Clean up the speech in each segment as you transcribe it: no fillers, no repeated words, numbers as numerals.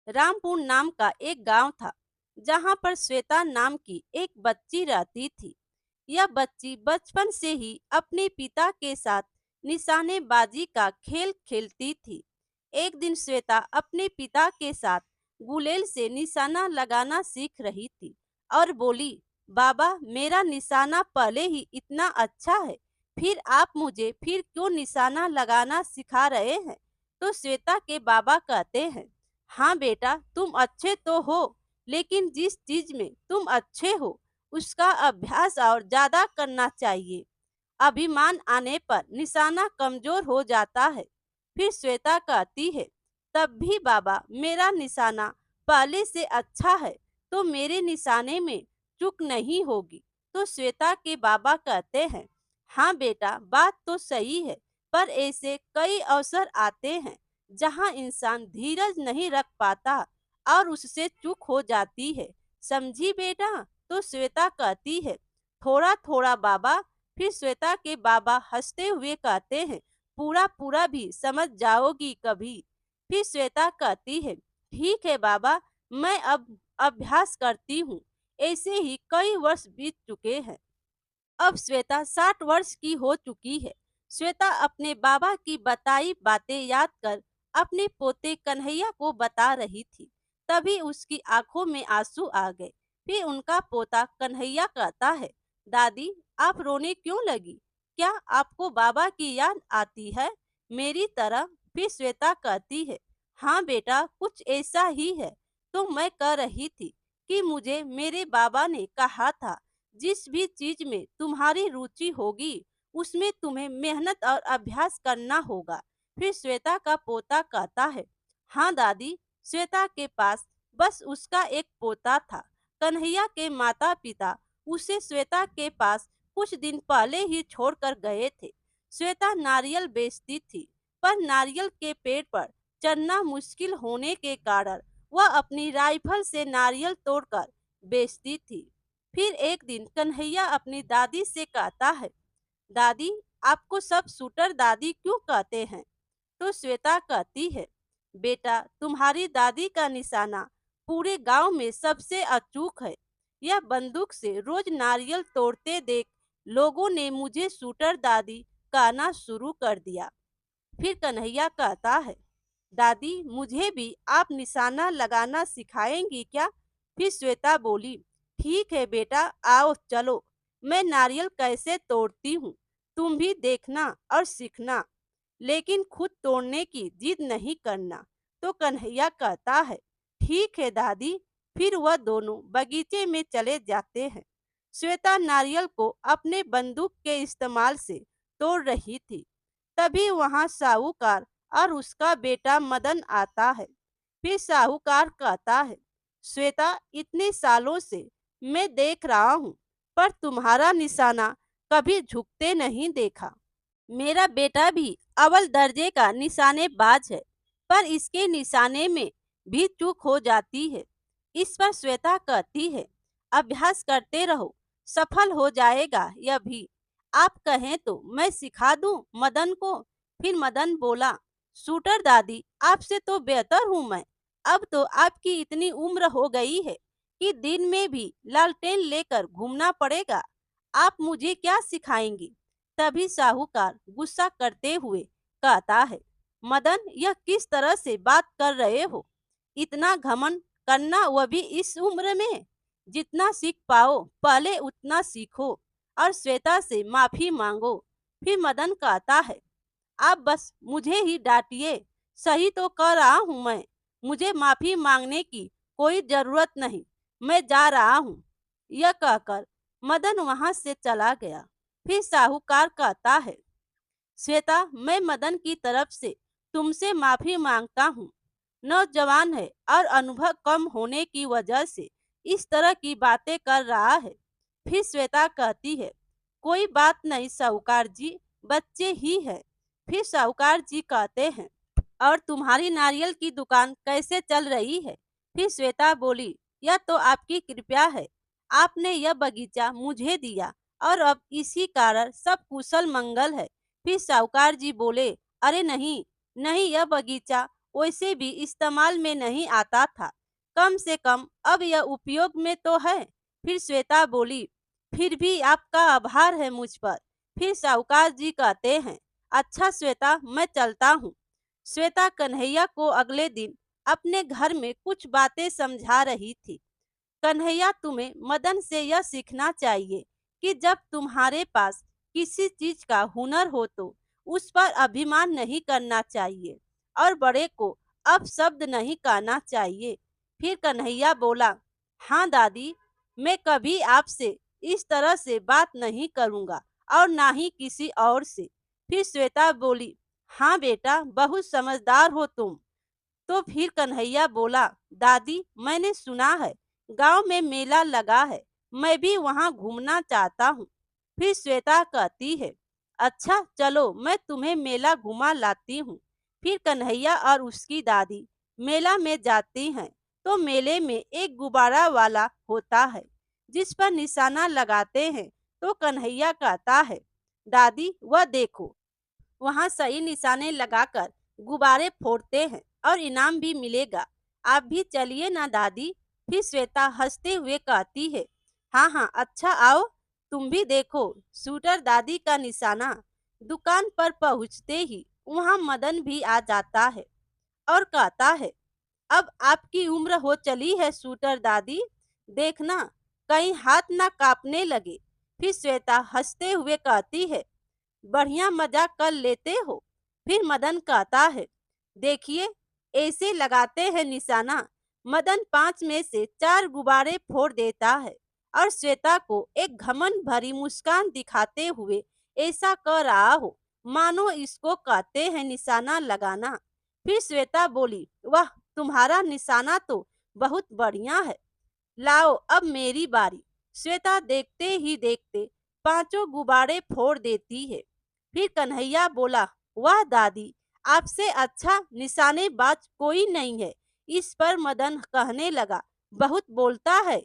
रामपुर नाम का एक गांव था, जहां पर श्वेता नाम की एक बच्ची रहती थी। यह बच्ची बचपन से ही अपने पिता के साथ निशानेबाजी का खेल खेलती थी। एक दिन श्वेता अपने पिता के साथ गुलेल से निशाना लगाना सीख रही थी और बोली, बाबा मेरा निशाना पहले ही इतना अच्छा है, फिर आप मुझे फिर क्यों निशाना लगाना सिखा रहे हैं? तो श्वेता के बाबा कहते हैं, हाँ बेटा, तुम अच्छे तो हो, लेकिन जिस चीज में तुम अच्छे हो उसका अभ्यास और ज्यादा करना चाहिए। अभिमान आने पर निशाना कमजोर हो जाता है। फिर श्वेता कहती है, तब भी बाबा मेरा निशाना पहले से अच्छा है, तो मेरे निशाने में चूक नहीं होगी। तो श्वेता के बाबा कहते हैं, हाँ बेटा, बात तो सही है, पर ऐसे कई अवसर आते हैं जहाँ इंसान धीरज नहीं रख पाता और उससे चूक हो जाती है। समझी बेटा? तो श्वेता कहती है, थोड़ा थोड़ा बाबा। फिर श्वेता के बाबा हंसते हुए कहते हैं, पूरा पूरा भी समझ जाओगी कभी। फिर श्वेता कहती है, ठीक है बाबा, मैं अब अभ्यास करती हूँ। ऐसे ही कई वर्ष बीत चुके हैं। अब श्वेता 60 वर्ष की हो चुकी है। श्वेता अपने बाबा की बताई बातें याद कर अपने पोते कन्हैया को बता रही थी। तभी उसकी आंखों में आंसू आ गए। फिर उनका पोता कन्हैया कहता है, दादी आप रोने क्यों लगी? क्या आपको बाबा की याद आती है मेरी तरह? फिर श्वेता कहती है, हाँ बेटा, कुछ ऐसा ही है। तो मैं कह रही थी कि मुझे मेरे बाबा ने कहा था, जिस भी चीज में तुम्हारी रुचि होगी उसमें तुम्हें मेहनत और अभ्यास करना होगा। फिर श्वेता का पोता कहता है, हाँ दादी। श्वेता के पास बस उसका एक पोता था। कन्हैया के माता पिता उसे श्वेता के पास कुछ दिन पहले ही छोड़कर गए थे। श्वेता नारियल बेचती थी, पर नारियल के पेड़ पर चढ़ना मुश्किल होने के कारण वह अपनी राइफल से नारियल तोड़कर बेचती थी। फिर एक दिन कन्हैया अपनी दादी से कहता है, दादी आपको सब शूटर दादी क्यों कहते हैं? तो श्वेता कहती है, बेटा तुम्हारी दादी का निशाना पूरे गांव में सबसे अचूक है। यह बंदूक से रोज नारियल तोड़ते देख लोगों ने मुझे शूटर दादी कहना शुरू कर दिया। फिर कन्हैया कहता है, दादी मुझे भी आप निशाना लगाना सिखाएंगी क्या? फिर श्वेता बोली, ठीक है बेटा, आओ चलो, मैं नारियल कैसे तोड़ती हूँ, तुम भी देखना और सीखना, लेकिन खुद तोड़ने की जिद नहीं करना। तो कन्हैया कहता है, ठीक है दादी। फिर वह दोनों बगीचे में चले जाते हैं। श्वेता नारियल को अपने बंदूक के इस्तेमाल से तोड़ रही थी। तभी वहां साहूकार और उसका बेटा मदन आता है। फिर साहूकार कहता है, श्वेता इतने सालों से मैं देख रहा हूँ, पर तुम्हारा निशाना कभी झुकते नहीं देखा। मेरा बेटा भी अव्वल दर्जे का निशानेबाज है, पर इसके निशाने में भी चूक हो जाती है। इस पर श्वेता कहती है, अभ्यास करते रहो, सफल हो जाएगा यह भी। आप कहें तो मैं सिखा दूं मदन को। फिर मदन बोला, शूटर दादी आपसे तो बेहतर हूं मैं। अब तो आपकी इतनी उम्र हो गई है कि दिन में भी लालटेन लेकर घूमना पड़ेगा। आप मुझे क्या सिखाएंगी? तभी साहूकार गुस्सा करते हुए कहता है, मदन यह किस तरह से बात कर रहे हो? इतना घमंड करना, वह भी इस उम्र में? जितना सीख पाओ पहले उतना सीखो और श्वेता से माफी मांगो। फिर मदन कहता है, आप बस मुझे ही डांटिए, सही तो कह रहा हूँ मैं। मुझे माफी मांगने की कोई जरूरत नहीं, मैं जा रहा हूँ। यह कहकर मदन वहां से चला गया। फिर साहूकार कहता है, श्वेता मैं मदन की तरफ से तुमसे माफी मांगता हूँ। नौजवान है और अनुभव कम होने की वजह से इस तरह की बातें कर रहा है। फिर श्वेता कहती है, कोई बात नहीं साहूकार जी, बच्चे ही है। फिर साहूकार जी कहते हैं, और तुम्हारी नारियल की दुकान कैसे चल रही है? फिर श्वेता बोली, यह तो आपकी कृपया है। आपने यह बगीचा मुझे दिया और अब इसी कारण सब कुशल मंगल है। फिर साहूकार जी बोले, अरे नहीं नहीं, यह बगीचा वैसे भी इस्तेमाल में नहीं आता था। कम से कम अब यह उपयोग में तो है। फिर श्वेता बोली, फिर भी आपका आभार है मुझ पर। फिर साहूकार जी कहते हैं, अच्छा श्वेता, मैं चलता हूँ। श्वेता कन्हैया को अगले दिन अपने घर में कुछ बातें समझा रही थी। कन्हैया, तुम्हें मदन से यह सीखना चाहिए कि जब तुम्हारे पास किसी चीज का हुनर हो तो उस पर अभिमान नहीं करना चाहिए और बड़े को अपशब्द नहीं कहना चाहिए। फिर कन्हैया बोला, हाँ दादी, मैं कभी आपसे इस तरह से बात नहीं करूँगा और ना ही किसी और से। फिर श्वेता बोली, हाँ बेटा, बहुत समझदार हो तुम। तो फिर कन्हैया बोला, दादी, मैंने सुना है गांव में मेला लगा है, मैं भी वहां घूमना चाहता हूँ। फिर श्वेता कहती है, अच्छा चलो, मैं तुम्हें मेला घुमा लाती हूँ। फिर कन्हैया और उसकी दादी मेला में जाती हैं। तो मेले में एक गुब्बारा वाला होता है जिस पर निशाना लगाते हैं। तो कन्हैया कहता है, दादी वह देखो, वहां सही निशाने लगाकर गुब्बारे फोड़ते हैं और इनाम भी मिलेगा। आप भी चलिए ना दादी। फिर श्वेता हंसते हुए कहती है, हाँ हाँ, अच्छा आओ, तुम भी देखो शूटर दादी का निशाना। दुकान पर पहुंचते ही वहां मदन भी आ जाता है और कहता है, अब आपकी उम्र हो चली है शूटर दादी, देखना कहीं हाथ ना कांपने लगे। फिर श्वेता हंसते हुए कहती है, बढ़िया मजाक कर लेते हो। फिर मदन कहता है, देखिए ऐसे लगाते हैं निशाना। मदन 5 में से 4 गुब्बारे फोड़ देता है और श्वेता को एक घमंड भरी मुस्कान दिखाते हुए ऐसा कह रहा हो मानो इसको कहते हैं निशाना लगाना। फिर श्वेता बोली, वाह, तुम्हारा निशाना तो बहुत बढ़िया है, लाओ अब मेरी बारी। श्वेता देखते ही देखते 5 गुब्बारे फोड़ देती है। फिर कन्हैया बोला, वाह दादी, आपसे अच्छा निशानेबाज कोई नहीं है। इस पर मदन कहने लगा, बहुत बोलता है,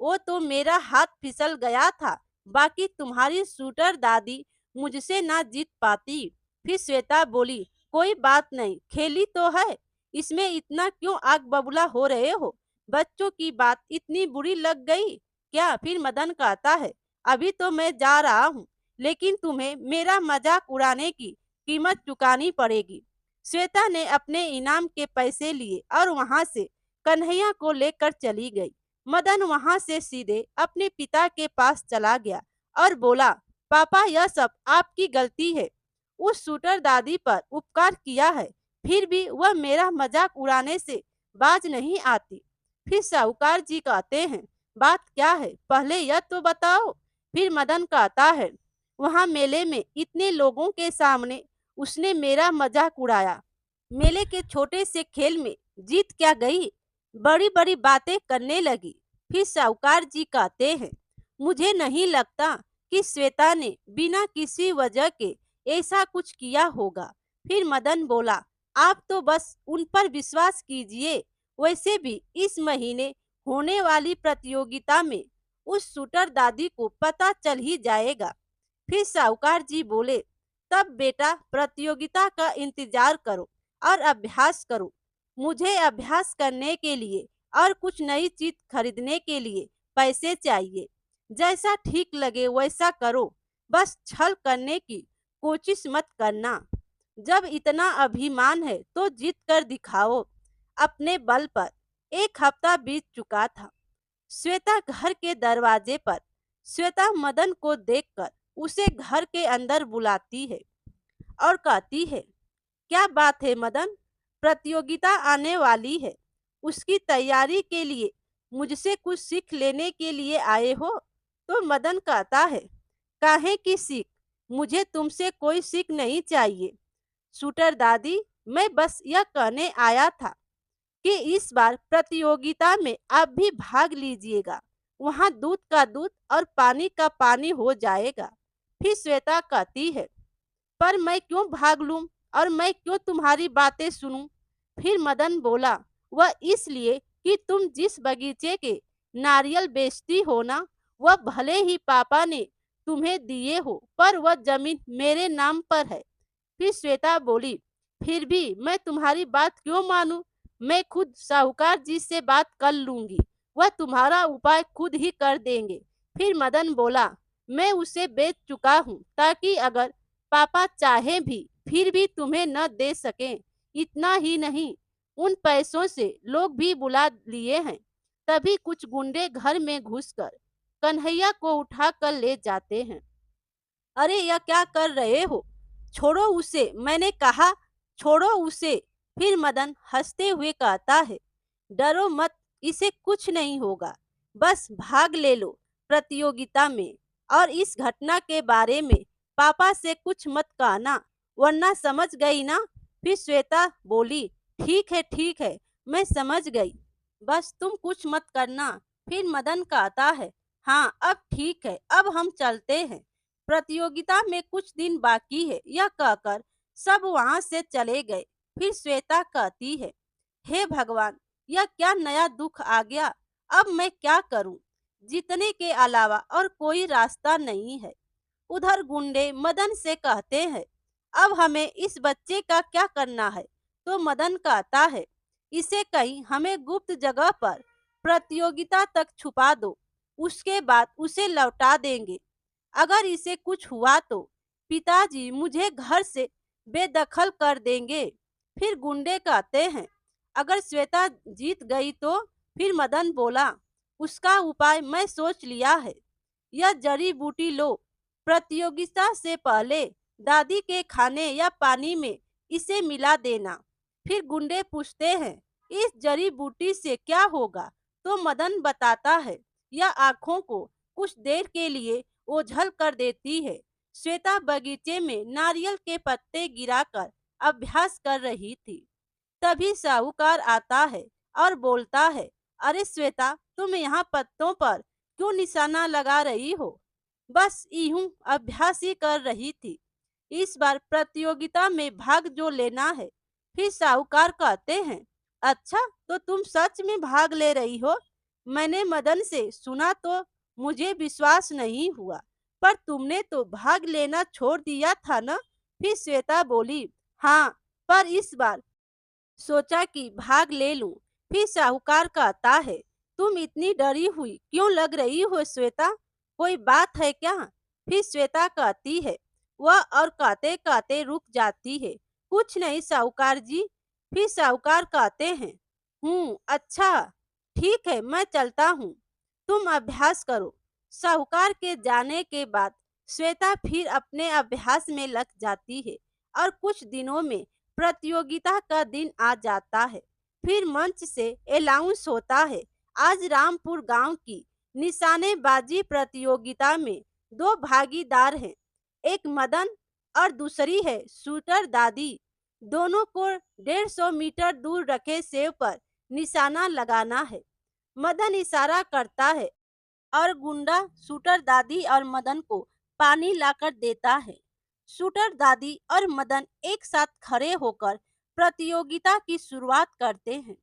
वो तो मेरा हाथ फिसल गया था, बाकी तुम्हारी शूटर दादी मुझसे ना जीत पाती। फिर श्वेता बोली, कोई बात नहीं, खेली तो है, इसमें इतना क्यों आग बबूला हो रहे हो? बच्चों की बात इतनी बुरी लग गई क्या? फिर मदन कहता है, अभी तो मैं जा रहा हूँ, लेकिन तुम्हें मेरा मजाक उड़ाने की कीमत चुकानी पड़ेगी। श्वेता ने अपने इनाम के पैसे लिए और वहां से कन्हैया को लेकर चली गई। मदन वहां से सीधे अपने पिता के पास चला गया और बोला, पापा, यह सब आपकी गलती है। उस शूटर दादी पर उपकार किया है, फिर भी वह मेरा मजाक उड़ाने से बाज नहीं आती। फिर साहूकार जी कहते हैं, बात क्या है, पहले यह तो बताओ। फिर मदन कहता है, वहां मेले में इतने लोगों के सामने उसने मेरा मजाक उड़ाया। मेले के छोटे से खेल में जीत क्या गई, बड़ी बड़ी बातें करने लगी। फिर साहूकार जी कहते हैं, मुझे नहीं लगता कि श्वेता ने बिना किसी वजह के ऐसा कुछ किया होगा। फिर मदन बोला, आप तो बस उन पर विश्वास कीजिए। वैसे भी इस महीने होने वाली प्रतियोगिता में उस शूटर दादी को पता चल ही जाएगा। फिर साहूकार जी बोले, तब बेटा प्रतियोगिता का इंतजार करो और अभ्यास करो। मुझे अभ्यास करने के लिए और कुछ नई चीज खरीदने के लिए पैसे चाहिए। जैसा ठीक लगे वैसा करो, बस छल करने की कोशिश मत करना। जब इतना अभिमान है तो जीत कर दिखाओ अपने बल पर। 1 हफ्ता बीत चुका था। श्वेता घर के दरवाजे पर श्वेता मदन को देखकर उसे घर के अंदर बुलाती है और कहती है, क्या बात है मदन, प्रतियोगिता आने वाली है, उसकी तैयारी के लिए मुझसे कुछ सीख लेने के लिए आए हो? तो मदन कहता है, काहे की सीख, मुझे तुमसे कोई सीख नहीं चाहिए। शूटर दादी, मैं बस यह कहने आया था कि इस बार प्रतियोगिता में आप भी भाग लीजिएगा। वहाँ दूध का दूध और पानी का पानी हो जाएगा। फिर श्वेता कहती है, पर मैं क्यों भाग लूं और मैं क्यों तुम्हारी बातें सुनूं? फिर मदन बोला, वह इसलिए कि तुम जिस बगीचे के नारियल बेचती हो ना, वह भले ही पापा ने तुम्हें दिए हो, पर वह जमीन मेरे नाम पर है। फिर श्वेता बोली, फिर भी मैं तुम्हारी बात क्यों मानूं? मैं खुद साहूकार जी से बात कर लूंगी, वह तुम्हारा उपाय खुद ही कर देंगे। फिर मदन बोला, मैं उसे बेच चुका हूँ ताकि अगर पापा चाहे भी फिर भी तुम्हें न दे सकें। इतना ही नहीं, उन पैसों से लोग भी बुला लिए हैं। तभी कुछ गुंडे घर में घुसकर कन्हैया को उठा कर ले जाते हैं। अरे यह क्या कर रहे हो? छोड़ो उसे, मैंने कहा, छोड़ो उसे। फिर मदन हंसते हुए कहता है, डरो मत, इसे कुछ नहीं होगा। बस भाग ले लो प्रतियोगिता में, और इस घटना के बारे में पापा से कुछ मत कहना, वरना समझ गई ना? फिर श्वेता बोली, ठीक है, मैं समझ गई, बस तुम कुछ मत करना। फिर मदन कहता है, हाँ अब ठीक है, अब हम चलते हैं, प्रतियोगिता में कुछ दिन बाकी है। यह कहकर सब वहां से चले गए। फिर श्वेता कहती है, हे भगवान, यह क्या नया दुख आ गया? अब मैं क्या करूं? जीतने के अलावा और कोई रास्ता नहीं है। उधर गुंडे मदन से कहते हैं, अब हमें इस बच्चे का क्या करना है? तो मदन कहता है, इसे कहीं हमें गुप्त जगह पर प्रतियोगिता तक छुपा दो, उसके बाद उसे लौटा देंगे। अगर इसे कुछ हुआ तो पिताजी मुझे घर से बेदखल कर देंगे। फिर गुंडे कहते हैं, अगर श्वेता जीत गई तो? फिर मदन बोला, उसका उपाय मैं सोच लिया है। यह जड़ी बूटी लो, प्रतियोगिता से पहले दादी के खाने या पानी में इसे मिला देना। फिर गुंडे पूछते हैं, इस जड़ी बूटी से क्या होगा? तो मदन बताता है, यह आंखों को कुछ देर के लिए ओझल कर देती है। श्वेता बगीचे में नारियल के पत्ते गिराकर अभ्यास कर रही थी। तभी साहूकार आता है और बोलता है, अरे श्वेता, तुम यहाँ पत्तों पर क्यों निशाना लगा रही हो? बस यूं अभ्यास ही कर रही थी, इस बार प्रतियोगिता में भाग जो लेना है। फिर साहूकार कहते हैं, अच्छा तो तुम सच में भाग ले रही हो? मैंने मदन से सुना तो मुझे विश्वास नहीं हुआ, पर तुमने तो भाग लेना छोड़ दिया था ना? फिर श्वेता बोली, हाँ, पर इस बार सोचा कि भाग ले लूं। फिर साहूकार कहता है, तुम इतनी डरी हुई क्यों लग रही हो श्वेता? कोई बात है क्या? फिर श्वेता कहती है, वह और कहते कहते रुक जाती है, कुछ नहीं साहूकार जी। फिर साहूकार कहते हैं, अच्छा, ठीक है, मैं चलता हूँ, तुम अभ्यास करो। साहूकार के जाने के बाद श्वेता फिर अपने अभ्यास में लग जाती है, और कुछ दिनों में प्रतियोगिता का दिन आ जाता है। फिर मंच से अनाउंस होता है, आज रामपुर गांव की निशानेबाजी प्रतियोगिता में दो भागीदार हैं, एक मदन और दूसरी है शूटर दादी। दोनों को 150 मीटर दूर रखे सेव पर निशाना लगाना है। मदन इशारा करता है और गुंडा शूटर दादी और मदन को पानी लाकर देता है। शूटर दादी और मदन एक साथ खड़े होकर प्रतियोगिता की शुरुआत करते हैं।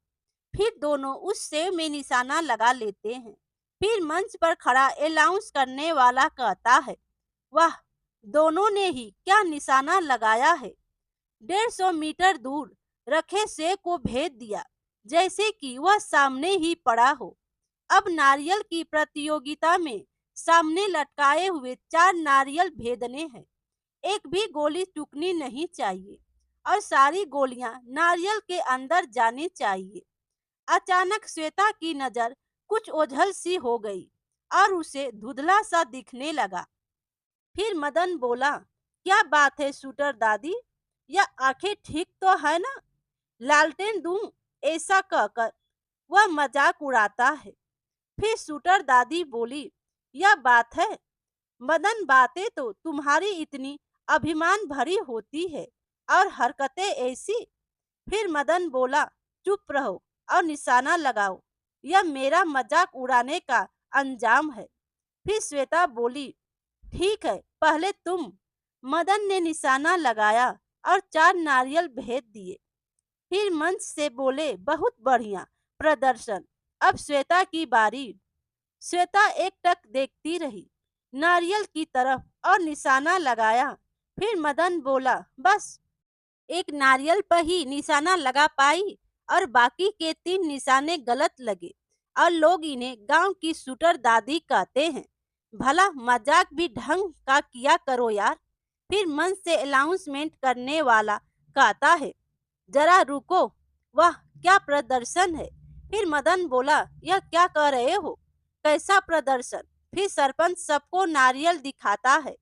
फिर दोनों उस सेव में निशाना लगा लेते हैं। फिर मंच पर खड़ा अनाउंस करने वाला कहता है, वाह, दोनों ने ही क्या निशाना लगाया है! 150 मीटर दूर रखे सेव को भेद दिया, जैसे कि वह सामने ही पड़ा हो। अब नारियल की प्रतियोगिता में सामने लटकाए हुए 4 नारियल भेदने हैं। एक भी गोली चूकनी नहीं चाहिए, और सारी गोलियां नारियल के अंदर जानी चाहिए। अचानक श्वेता की नजर कुछ ओझल सी हो गई और उसे धुंधला सा दिखने लगा। फिर मदन बोला, क्या बात है शूटर दादी, या आंखें ठीक तो है ना? लालटेन दूं? ऐसा कहकर वह मजाक उड़ाता है। फिर शूटर दादी बोली, यह बात है मदन, बातें तो तुम्हारी इतनी अभिमान भरी होती है और हरकतें ऐसी। फिर मदन बोला, चुप रहो और निशाना लगाओ, यह मेरा मजाक उड़ाने का अंजाम है। फिर श्वेता बोली, ठीक है, पहले तुम। मदन ने निशाना लगाया और 4 नारियल भेद दिए। फिर मंच से बोले, बहुत बढ़िया प्रदर्शन, अब श्वेता की बारी। श्वेता एकटक देखती रही नारियल की तरफ और निशाना लगाया। फिर मदन बोला, बस एक नारियल पर ही निशाना लगा पाई और बाकी के 3 निशाने गलत लगे और लोग इन्हें गांव की शूटर दादी कहते हैं। भला मजाक भी ढंग का किया करो यार। फिर मन से अनाउंसमेंट करने वाला कहता है, जरा रुको, वह क्या प्रदर्शन है। फिर मदन बोला, यह क्या कह रहे हो, कैसा प्रदर्शन। फिर सरपंच सबको नारियल दिखाता है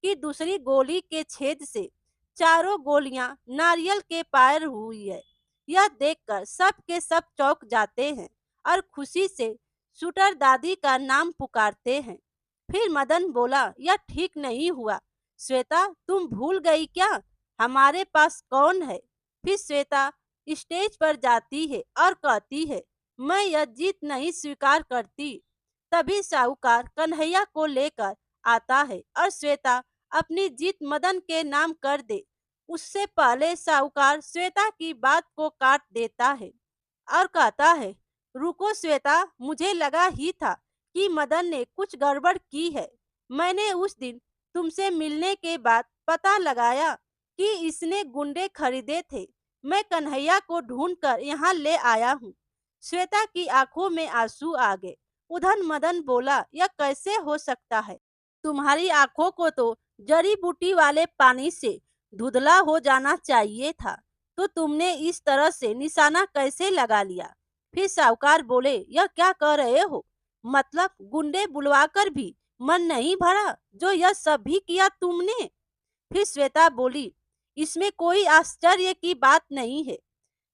कि दूसरी गोली के छेद से चारों गोलियां नारियल के पार हुई है। यह देखकर सब के सब चौंक जाते हैं और खुशी से शूटर दादी का नाम पुकारते हैं। फिर मदन बोला, यह ठीक नहीं हुआ। श्वेता, तुम भूल गई क्या, हमारे पास कौन है। फिर श्वेता स्टेज पर जाती है और कहती है, मैं यह जीत नहीं स्वीकार करती। तभी साहूकार कन्हैया को लेकर आता है और श्वेता अपनी जीत मदन के नाम कर दे, उससे पहले साहूकार श्वेता की बात को काट देता है और कहता है, रुको श्वेता, मुझे लगा ही था कि मदन ने कुछ गड़बड़ की है। मैंने उस दिन तुमसे मिलने के बाद पता लगाया कि इसने गुंडे खरीदे थे। मैं कन्हैया को ढूंढकर यहाँ ले आया हूँ। श्वेता की आंखों में आंसू आ गए। उधर मदन बोला, यह कैसे हो सकता है, तुम्हारी आंखों को तो जड़ी बूटी वाले पानी से धुंधला हो जाना चाहिए था, तो तुमने इस तरह से निशाना कैसे लगा लिया। फिर साहूकार बोले, यह क्या कह रहे हो, मतलब गुंडे बुलवाकर भी मन नहीं भरा, जो यह सब भी किया तुमने। फिर श्वेता बोली, इसमें कोई आश्चर्य की बात नहीं है।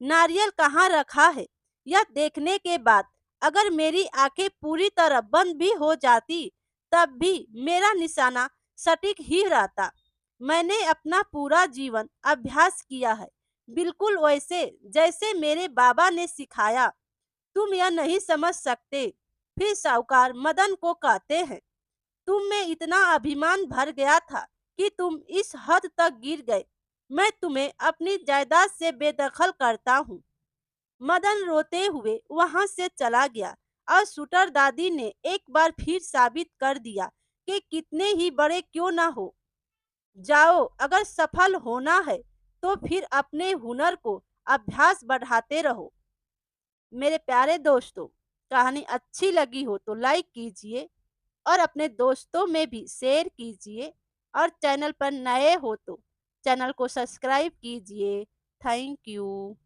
नारियल कहाँ रखा है, यह देखने के बाद अगर मेरी आंखें पूरी तरह बंद भी हो जाती, तब भी मेरा निशाना सटीक ही रहता। मैंने अपना पूरा जीवन अभ्यास किया है, बिल्कुल वैसे जैसे मेरे बाबा ने सिखाया। तुम यह नहीं समझ सकते। फिर साहूकार मदन को कहते हैं, तुम में इतना अभिमान भर गया था कि तुम इस हद तक गिर गए। मैं तुम्हें अपनी जायदाद से बेदखल करता हूँ। मदन रोते हुए वहां से चला गया और शूटर दादी ने एक बार फिर साबित कर दिया कि कितने ही बड़े क्यों ना हो, जाओ, अगर सफल होना है तो फिर अपने हुनर को अभ्यास बढ़ाते रहो। मेरे प्यारे दोस्तों, कहानी अच्छी लगी हो तो लाइक कीजिए और अपने दोस्तों में भी शेयर कीजिए और चैनल पर नए हो तो चैनल को सब्सक्राइब कीजिए। Thank you.